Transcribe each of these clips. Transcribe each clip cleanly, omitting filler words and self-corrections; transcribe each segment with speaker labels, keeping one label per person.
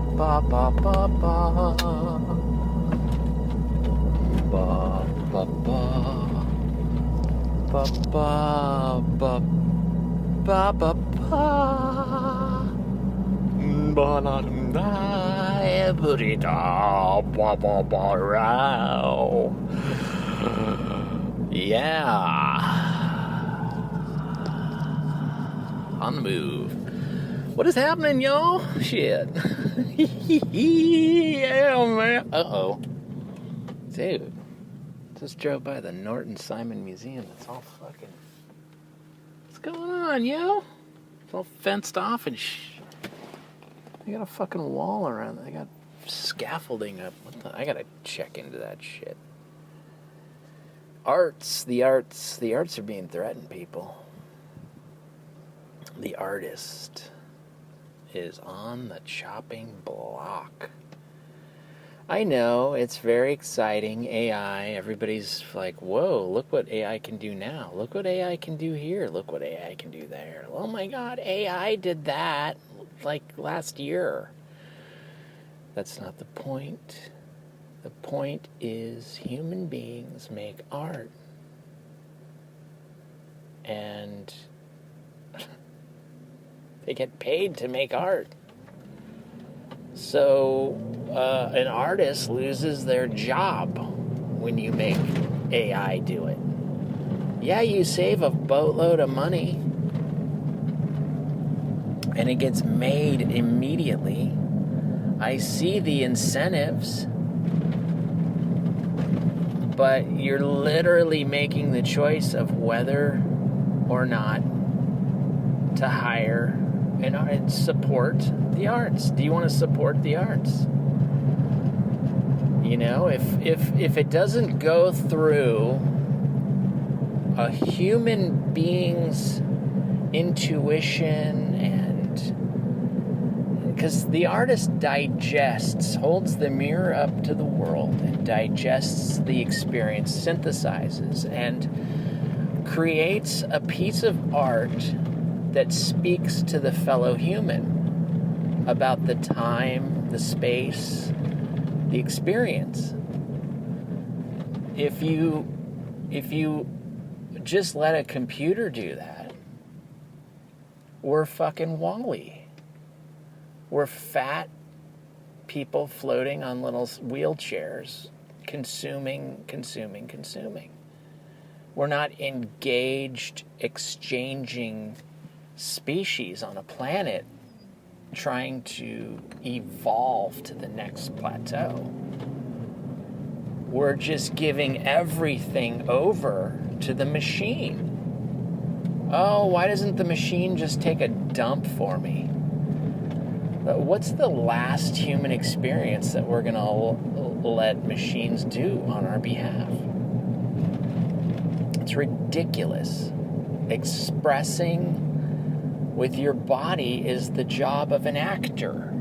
Speaker 1: ba ba ba ba ba ba ba ba ba ba ba ba ba la da every da ba ba ba row. Yeah. On the move. What is happening, y'all? Shit. Yeah, man. Uh-oh. Dude. Just drove by the Norton Simon Museum. It's all fucking... What's going on, yo? It's all fenced off and They got a fucking wall around it. They got scaffolding up. I gotta check into that shit. The arts are being threatened, people. The artist is on the chopping block. I know, it's very exciting, AI. Everybody's like, whoa, look what AI can do now. Look what AI can do here. Look what AI can do there. Oh my God, AI did that like last year. That's not the point. The point is human beings make art. And they get paid to make art. So an artist loses their job when you make AI do it. Yeah, you save a boatload of money and it gets made immediately. I see the incentives, but you're literally making the choice of whether or not to hire and support the arts. Do you want to support the arts? You know, if it doesn't go through a human being's intuition, and because the artist holds the mirror up to the world and digests the experience, synthesizes, and creates a piece of art that speaks to the fellow human about the time, the space, the experience. If you just let a computer do that, we're fucking WALL-E. We're fat people floating on little wheelchairs, consuming. We're not engaged, exchanging species on a planet trying to evolve to the next plateau. We're just giving everything over to the machine. Oh, why doesn't the machine just take a dump for me? What's the last human experience that we're gonna let machines do on our behalf? It's ridiculous. Expressing with your body is the job of an actor.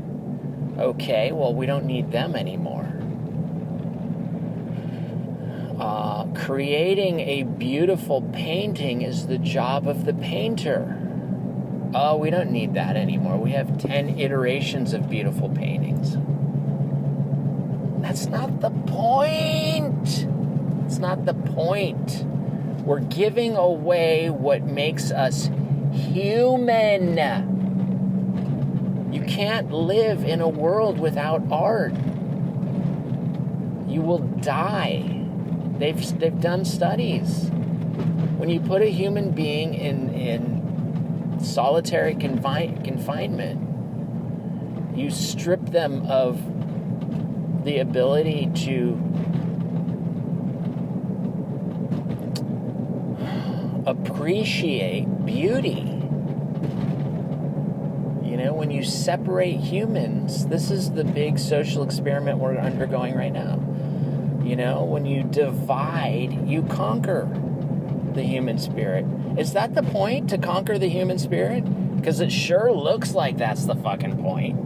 Speaker 1: Okay, well, we don't need them anymore. Creating a beautiful painting is the job of the painter. Oh, we don't need that anymore. We have 10 iterations of beautiful paintings. That's not the point. It's not the point. We're giving away what makes us human. You can't live in a world without art. You will die. They've done studies. When you put a human being in solitary confinement, you strip them of the ability to appreciate beauty. You know, when you separate humans, this is the big social experiment we're undergoing right now. You know, when you divide, you conquer the human spirit. Is that the point, to conquer the human spirit? Because it sure looks like that's the fucking point.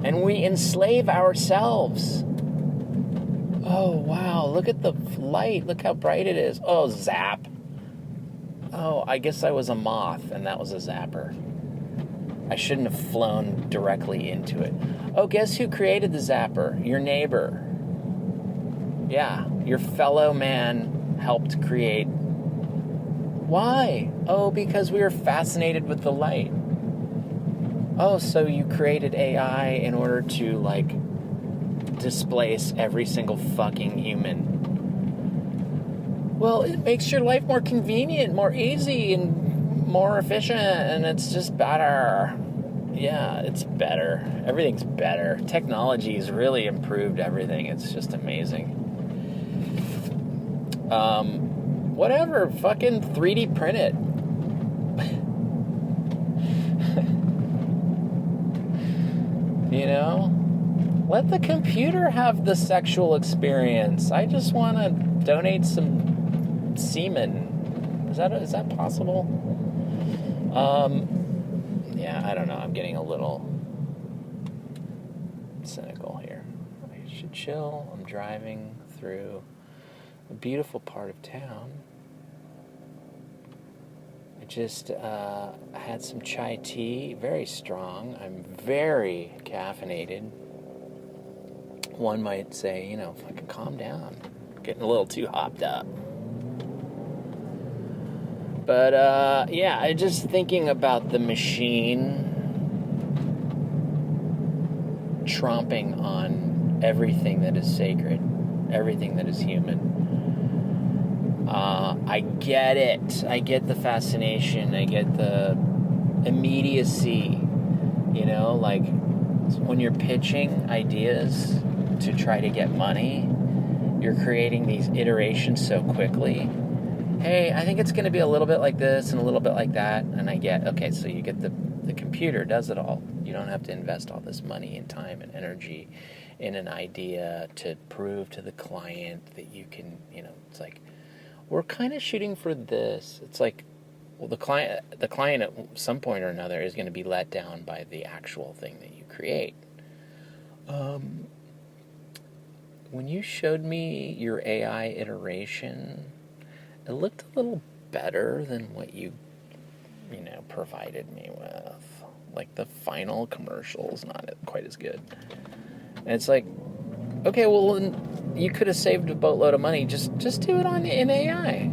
Speaker 1: And we enslave ourselves. Oh, wow, look at the light. Look how bright it is. Oh, zap. Oh, I guess I was a moth, and that was a zapper. I shouldn't have flown directly into it. Oh, guess who created the zapper? Your neighbor. Yeah, your fellow man helped create. Why? Oh, because we were fascinated with the light. Oh, so you created AI in order to, like, displace every single fucking human. Well, it makes your life more convenient, more easy, and more efficient, and it's just better. Yeah, it's better. Everything's better. Technology's really improved everything. It's just amazing. Whatever, fucking 3D print it. You know? Let the computer have the sexual experience. I just want to donate some semen. Is that possible? Yeah, I don't know. I'm getting a little cynical here. I should chill. I'm driving through a beautiful part of town. I just had some chai tea, very strong. I'm very caffeinated. One might say, you know, fucking calm down. Getting a little too hopped up. But, yeah, I just thinking about the machine tromping on everything that is sacred, everything that is human. I get it. I get the fascination. I get the immediacy. You know, like when you're pitching ideas to try to get money, you're creating these iterations so quickly. Hey, I think it's going to be a little bit like this and a little bit like that. And I get, okay, so you get the computer does it all. You don't have to invest all this money and time and energy in an idea to prove to the client that you can, you know, it's like, we're kind of shooting for this. It's like, well, the client at some point or another is going to be let down by the actual thing that you create. When you showed me your AI iteration, it looked a little better than what you know, provided me with. Like the final commercial's not quite as good. And it's like, okay, well, you could have saved a boatload of money. Just do it in AI.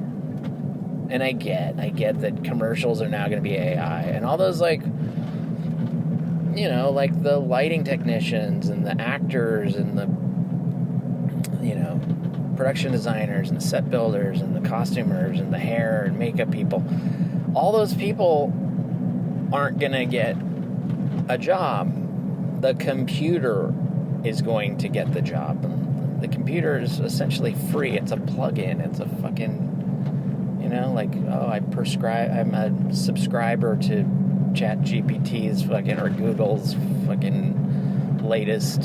Speaker 1: And I get that commercials are now going to be AI. And all those, like, you know, like the lighting technicians and the actors and the, you know, production designers and the set builders and the costumers and the hair and makeup people, all those people aren't going to get a job. The computer is going to get the job. The computer is essentially free. It's a plug-in. It's a fucking, you know, like, oh, I'm a subscriber to ChatGPT's fucking, or Google's fucking latest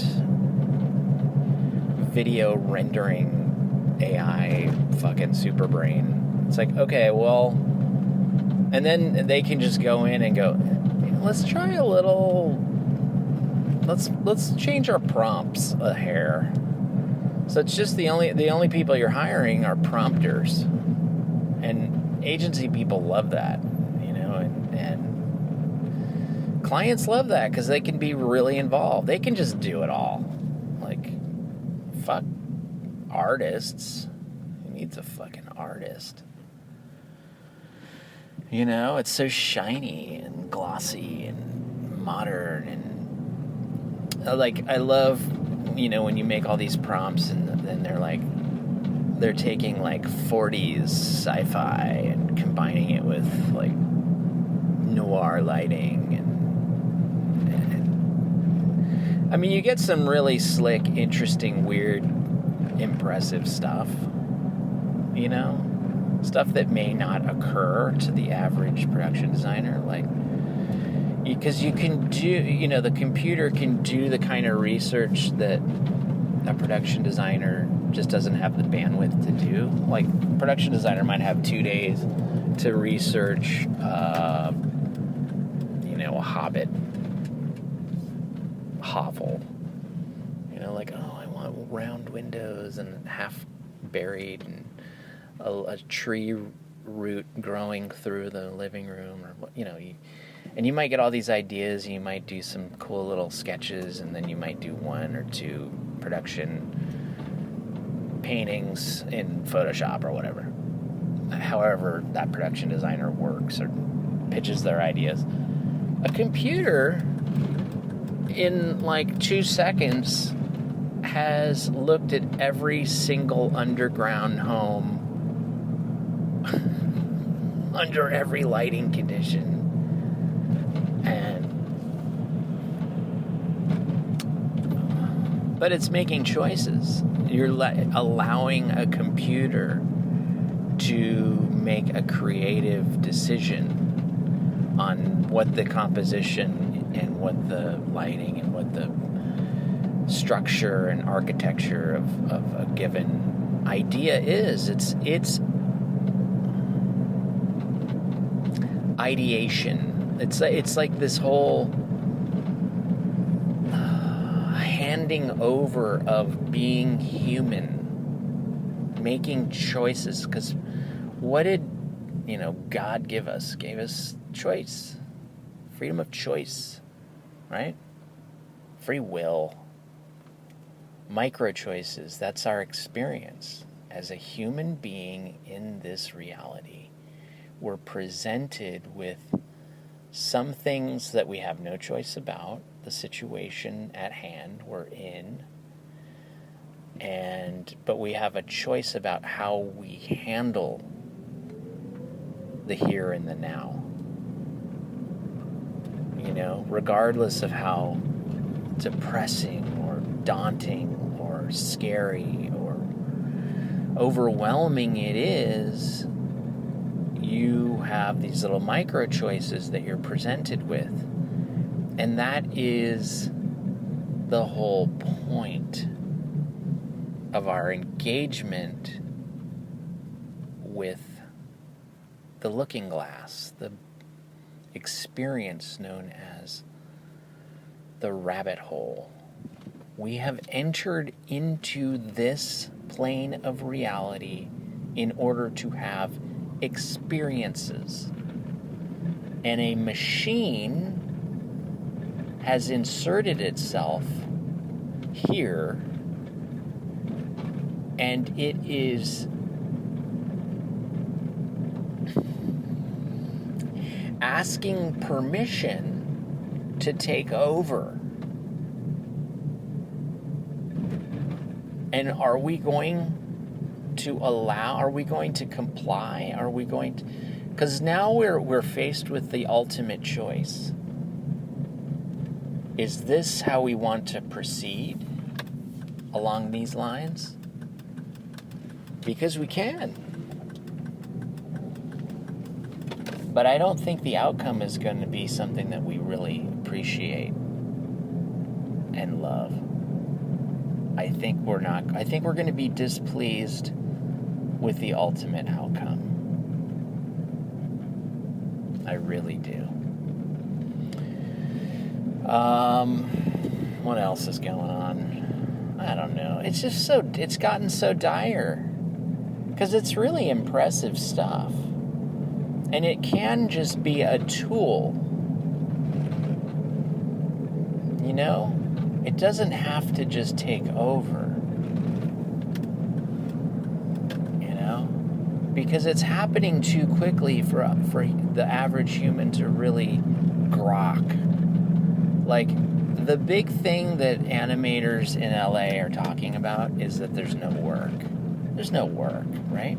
Speaker 1: video rendering AI fucking super brain. It's like, okay, well, and then they can just go in and go, let's try a little, let's change our prompts a hair. So it's just the only people you're hiring are prompters, and agency people love that, you know, and clients love that because they can be really involved. They can just do it all. Like, fuck artists. Who needs a fucking artist? You know, it's so shiny and glossy and modern, and like, I love, you know, when you make all these prompts and then they're taking like 40s sci-fi and combining it with like noir lighting and I mean, you get some really slick, interesting, weird, impressive stuff, you know? Stuff that may not occur to the average production designer, like, because you can do, you know, the computer can do the kind of research that a production designer just doesn't have the bandwidth to do. Like, production designer might have 2 days to research, you know, a Hobbit hovel. You know, like, oh, I want round windows and half buried and a tree root growing through the living room, or what, you know, And you might get all these ideas, you might do some cool little sketches, and then you might do 1 or 2 production paintings in Photoshop or whatever. However that production designer works or pitches their ideas. A computer, in like 2 seconds, has looked at every single underground home under every lighting condition, but it's making choices. You're allowing a computer to make a creative decision on what the composition and what the lighting and what the structure and architecture of a given idea is. It's ideation. It's like this whole handing over of being human, making choices. Because what did God give us? Gave us choice, freedom of choice, right? Free will. Micro choices. That's our experience as a human being in this reality. We're presented with some things that we have no choice about, the situation at hand we're in, but we have a choice about how we handle the here and the now. Regardless of how depressing or daunting or scary or overwhelming it is, you have these little micro choices that you're presented with. And that is the whole point of our engagement with the looking glass, the experience known as the rabbit hole. We have entered into this plane of reality in order to have experiences. And a machine has inserted itself here, and it is asking permission to take over. And are we going to comply? Are we going to... Because now we're faced with the ultimate choice. Is this how we want to proceed along these lines? Because we can. But I don't think the outcome is going to be something that we really appreciate and love. I think we're going to be displeased with the ultimate outcome. I really do. What else is going on? I don't know. It's gotten so dire. Because it's really impressive stuff. And it can just be a tool. It doesn't have to just take over. Because it's happening too quickly for the average human to really grok. Like, the big thing that animators in LA are talking about is that there's no work. There's no work, right?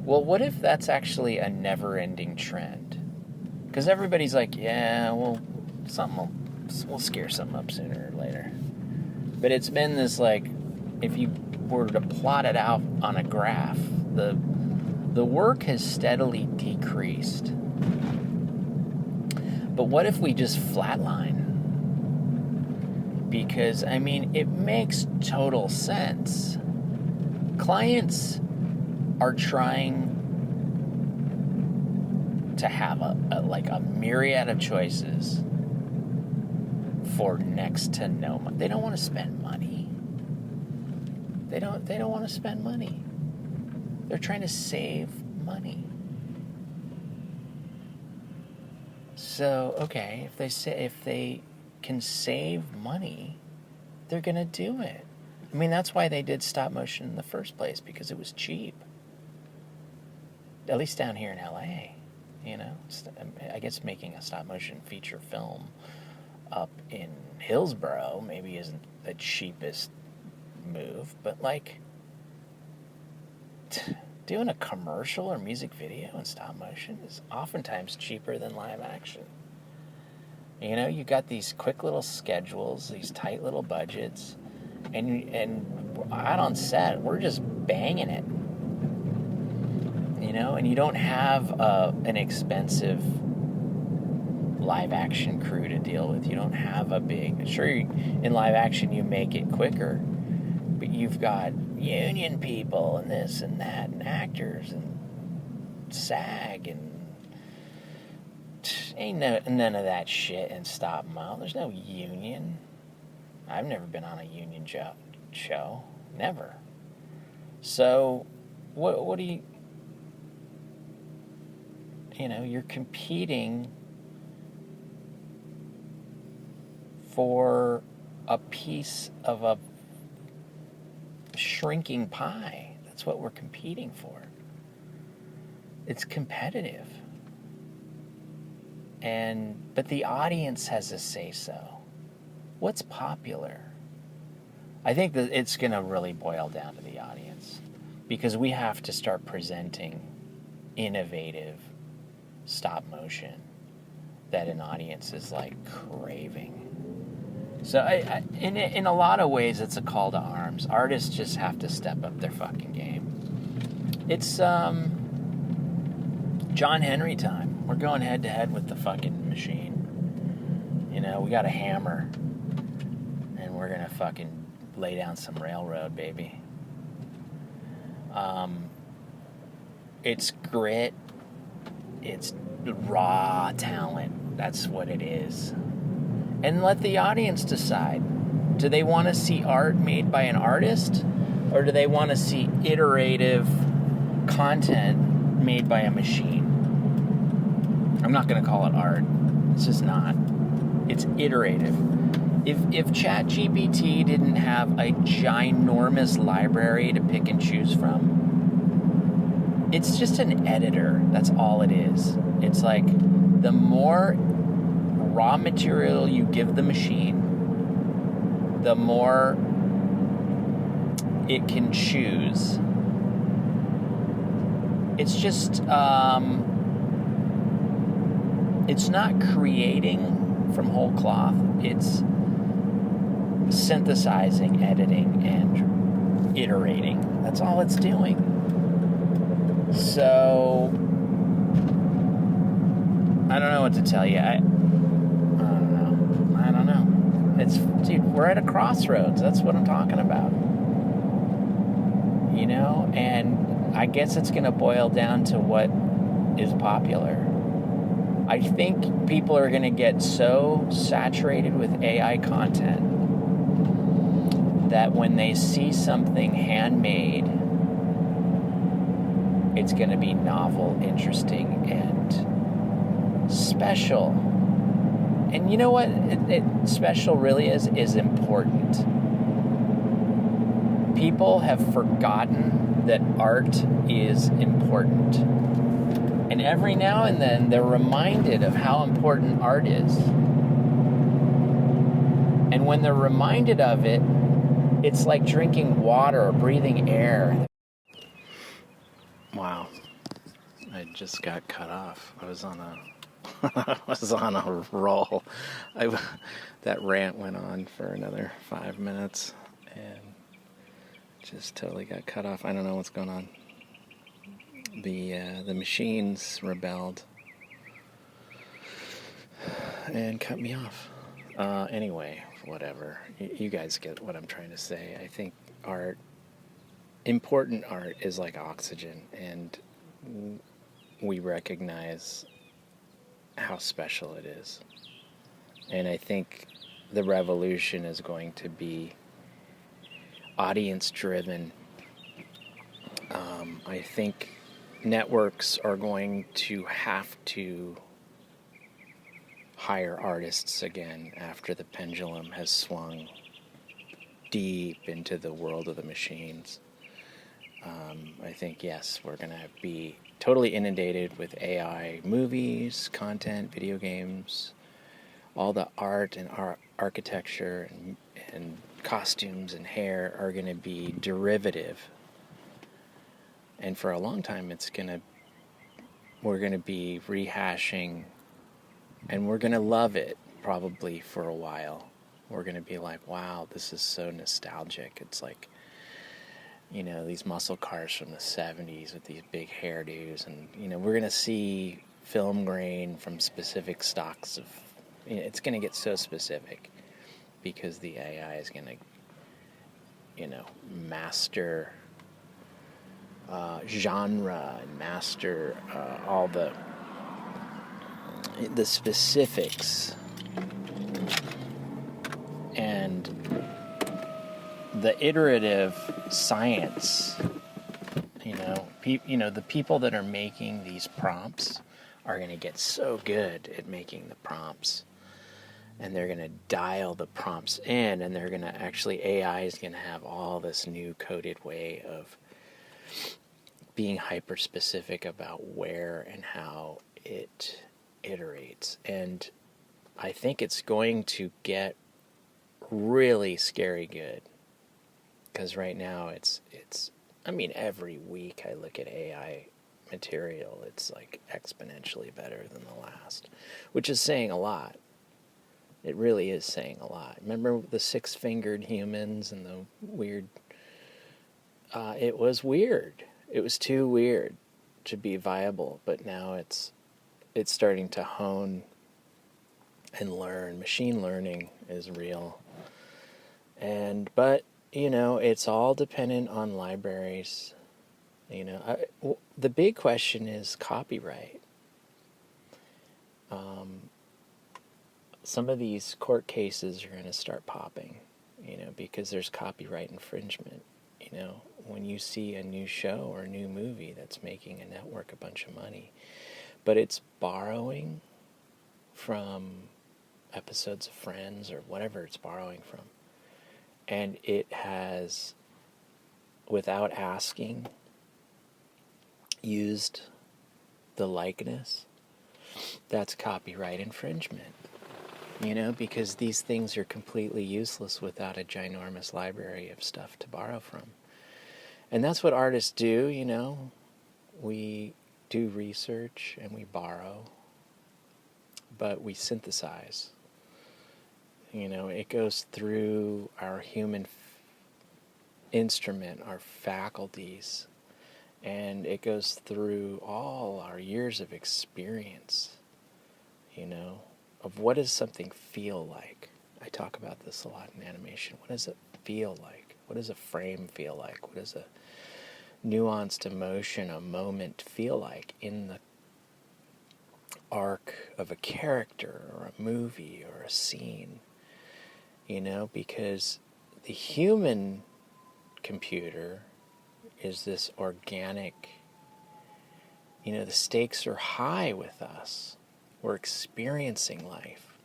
Speaker 1: Well, what if that's actually a never-ending trend? Because everybody's like, yeah, well, we'll scare something up sooner or later. But it's been this, like, if you were to plot it out on a graph, the work has steadily decreased. But what if we just flatline? Because, it makes total sense. Clients are trying to have a myriad of choices for next to no money. They don't want to spend money. They don't want to spend money. They're trying to save money. So, okay, if they can save money, they're going to do it. I mean, that's why they did stop motion in the first place, because it was cheap. At least down here in LA, I guess making a stop motion feature film up in Hillsboro maybe isn't the cheapest move, but like doing a commercial or music video in stop motion is oftentimes cheaper than live action. You got these quick little schedules, these tight little budgets, and out on set, we're just banging it. And you don't have an expensive live action crew to deal with. You don't have in live action you make it quicker, but you've got union people and this and that and actors and SAG and ain't none of that shit in stop mo. There's no union. I've never been on a union show. Never. So what do you... you're competing for a piece of a shrinking pie. That's what we're competing for. It's competitive. But the audience has a say-so. What's popular? I think that it's going to really boil down to the audience, because we have to start presenting innovative stop motion that an audience is like craving. So in a lot of ways, it's a call to arms. Artists just have to step up their fucking game. It's John Henry time. We're going head to head with the fucking machine. We got a hammer, and we're gonna fucking lay down some railroad, baby. It's grit. It's raw talent. That's what it is. And let the audience decide. Do they want to see art made by an artist, or do they want to see iterative content made by a machine? I'm not going to call it art. It's just not. It's iterative. If ChatGPT didn't have a ginormous library to pick and choose from, it's just an editor. That's all it is. It's like the more raw material you give the machine, the more it can choose. It's just, it's not creating from whole cloth. It's synthesizing, editing, and iterating. That's all it's doing. So, I don't know what to tell you. I don't know. Dude, we're at a crossroads. That's what I'm talking about. And I guess it's going to boil down to what is popular. I think people are going to get so saturated with AI content that when they see something handmade, it's going to be novel, interesting, and special. And you know what special really is important. People have forgotten that art is important. And every now and then, they're reminded of how important art is. And when they're reminded of it, it's like drinking water or breathing air. Wow. I just got cut off. I was on a roll. That rant went on for another 5 minutes and just totally got cut off. I don't know what's going on. The machines rebelled and cut me off. Anyway, whatever. You guys get what I'm trying to say. I think important art is like oxygen, and we recognize how special it is. And I think the revolution is going to be audience-driven. I think networks are going to have to hire artists again after the pendulum has swung deep into the world of the machines. I think, yes, we're going to be totally inundated with AI movies, content, video games, all the art and architecture and costumes and hair are going to be derivative. And for a long time, we're going to be rehashing, and we're going to love it probably for a while. We're going to be like, wow, this is so nostalgic. It's like, these muscle cars from the 70s with these big hairdos. And, we're going to see film grain from specific stocks of, it's going to get so specific because the AI is going to, master genre and master all the specifics and the iterative science. The people that are making these prompts are going to get so good at making the prompts, and they're going to dial the prompts in, and they're going to AI is going to have all this new coded way of being hyper specific about where and how it iterates. And I think it's going to get really scary good, because right now it's every week I look at AI material, it's like exponentially better than the last, which is saying a lot. It really is saying a lot. Remember the 6-fingered humans and the weird, it was weird. It was too weird to be viable, but now it's starting to hone and learn. Machine learning is real. But it's all dependent on libraries. The big question is copyright. Some of these court cases are going to start popping, because there's copyright infringement. When you see a new show or a new movie that's making a network a bunch of money, but it's borrowing from episodes of Friends or whatever it's borrowing from, and it has, without asking, used the likeness, that's copyright infringement. Because these things are completely useless without a ginormous library of stuff to borrow from. And that's what artists do, we do research and we borrow, but we synthesize. It goes through our human instrument, our faculties, and it goes through all our years of experience, of what does something feel like. I talk about this a lot in animation. What does it feel like? What does a frame feel like? What does a nuanced emotion, a moment feel like in the arc of a character or a movie or a scene? Because the human computer is this organic, the stakes are high with us. We're experiencing life.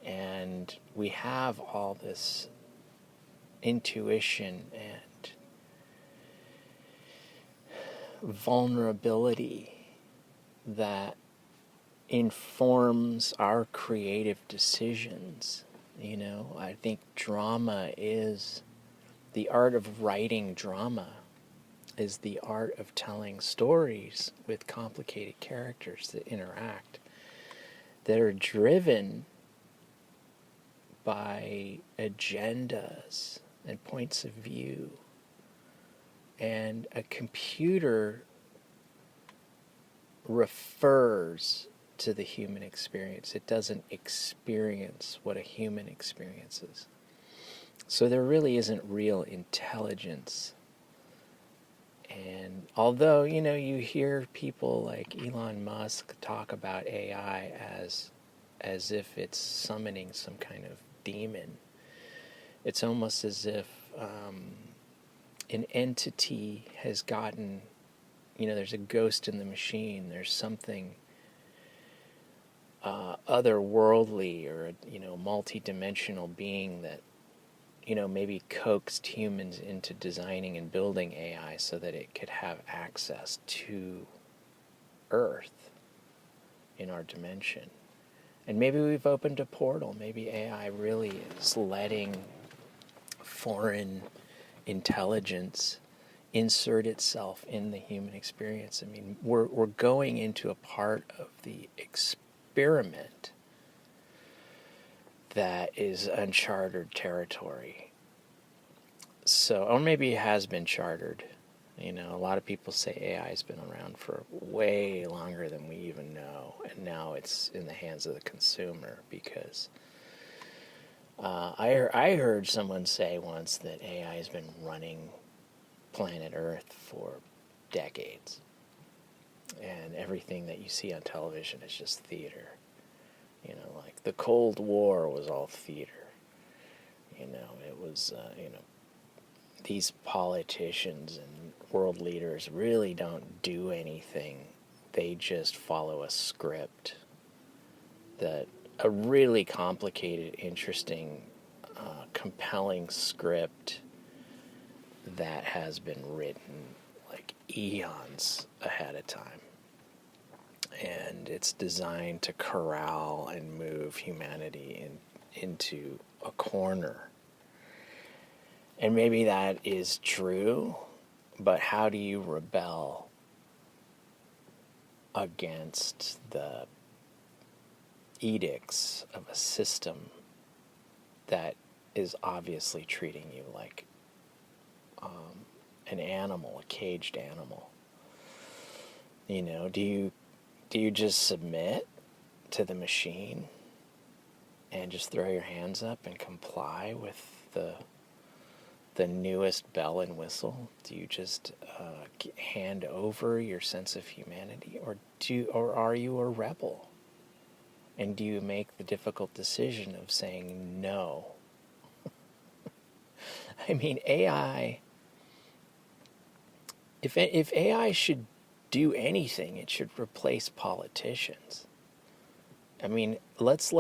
Speaker 1: And we have all this intuition and vulnerability that informs our creative decisions. I think drama is the art of writing drama, is the art of telling stories with complicated characters that interact, that are driven by agendas and points of view. And a computer refers to the human experience. It doesn't experience what a human experiences. So there really isn't real intelligence. And although, you hear people like Elon Musk talk about AI as if it's summoning some kind of demon, it's almost as if an entity has gotten, there's a ghost in the machine. There's something otherworldly or multi-dimensional being that maybe coaxed humans into designing and building AI so that it could have access to Earth in our dimension. And maybe we've opened a portal. Maybe AI really is letting foreign intelligence insert itself in the human experience. I mean, we're going into a part of the experiment that is uncharted territory. So, or maybe it has been chartered. A lot of people say AI has been around for way longer than we even know, and now it's in the hands of the consumer because I heard someone say once that AI has been running planet Earth for decades, and everything that you see on television is just theater. Like the Cold War was all theater. It was, these politicians and world leaders really don't do anything. They just follow a script a really complicated, interesting, compelling script that has been written like eons ahead of time. And it's designed to corral and move humanity into a corner. And maybe that is true, but how do you rebel against the edicts of a system that is obviously treating you like an animal, a caged animal? Do you just submit to the machine and just throw your hands up and comply with the newest bell and whistle? Do you just hand over your sense of humanity, or are you a rebel? And do you make the difficult decision of saying no? I mean, AI. If AI should do anything, it should replace politicians. I mean, let's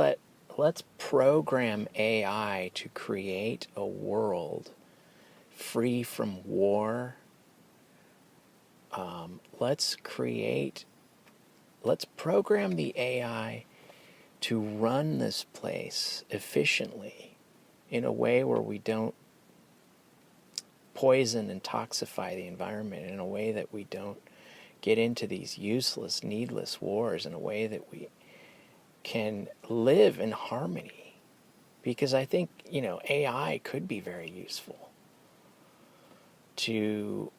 Speaker 1: program AI to create a world free from war. Let's program the AI to run this place efficiently in a way where we don't poison and toxify the environment, in a way that we don't get into these useless, needless wars, in a way that we can live in harmony. Because I think, AI could be very useful to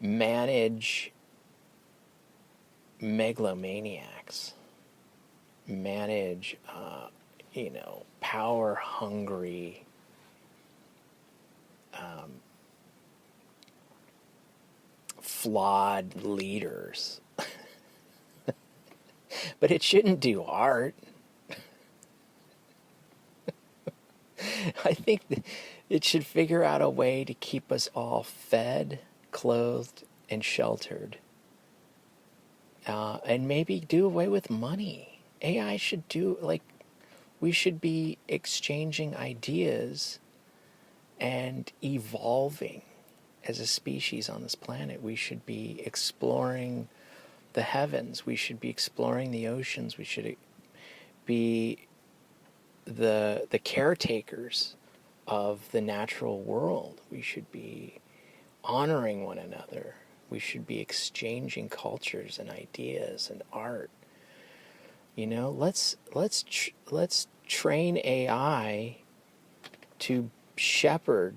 Speaker 1: manage megalomaniacs, manage, power-hungry, flawed leaders. But it shouldn't do art. I think it should figure out a way to keep us all fed, clothed, and sheltered. And maybe do away with money. AI should we should be exchanging ideas and evolving as a species on this planet. We should be exploring the heavens. We should be exploring the oceans. We should be the caretakers of the natural world. We should be honoring one another. We should be exchanging cultures and ideas and art. Let's train AI to shepherd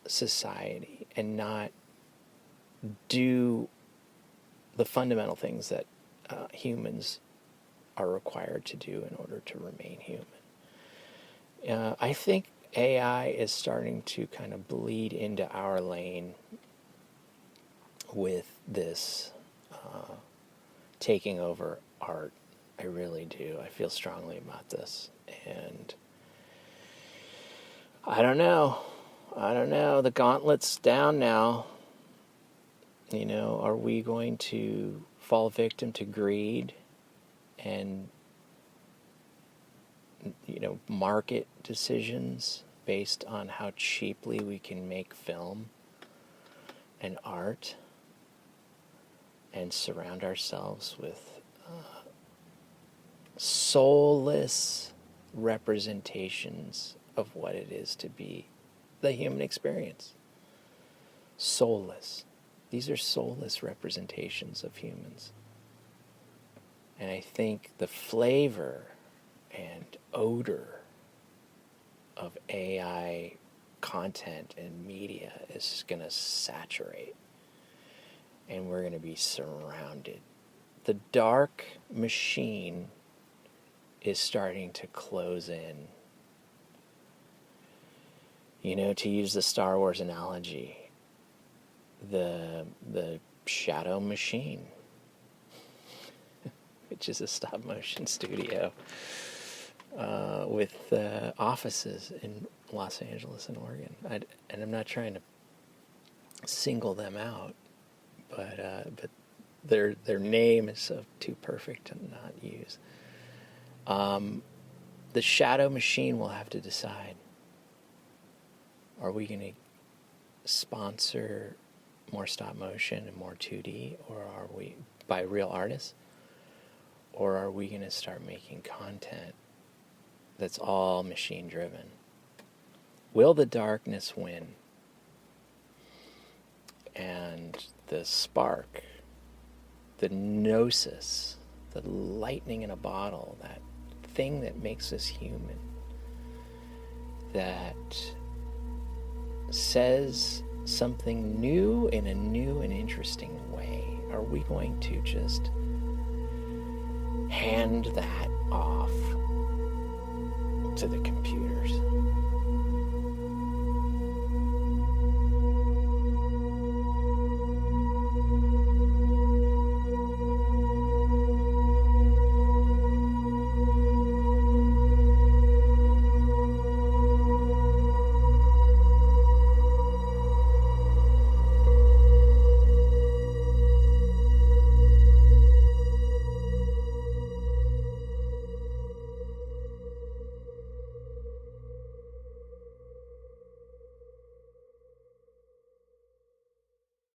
Speaker 1: society and not do the fundamental things that humans are required to do in order to remain human. I think AI is starting to kind of bleed into our lane with this taking over art. I really do. I feel strongly about this. And I don't know. The gauntlet's down now. Are we going to fall victim to greed and, market decisions based on how cheaply we can make film and art, and surround ourselves with soulless representations of what it is to be the human experience. Soulless. These are soulless representations of humans. And I think the flavor and odor of AI content and media is going to saturate. And we're going to be surrounded. The dark machine is starting to close in. To use the Star Wars analogy, the Shadow Machine, which is a stop motion studio with offices in Los Angeles and Oregon. And I'm not trying to single them out, but their name is so too perfect to not use. The Shadow Machine will have to decide: are we going to sponsor more stop motion and more 2D, or are we by real artists, or are we going to start making content that's all machine driven? Will the darkness win? And the spark, the gnosis, the lightning in a bottle, that thing that makes us human, that says something new in a new and interesting way, are we going to just hand that off to the computers?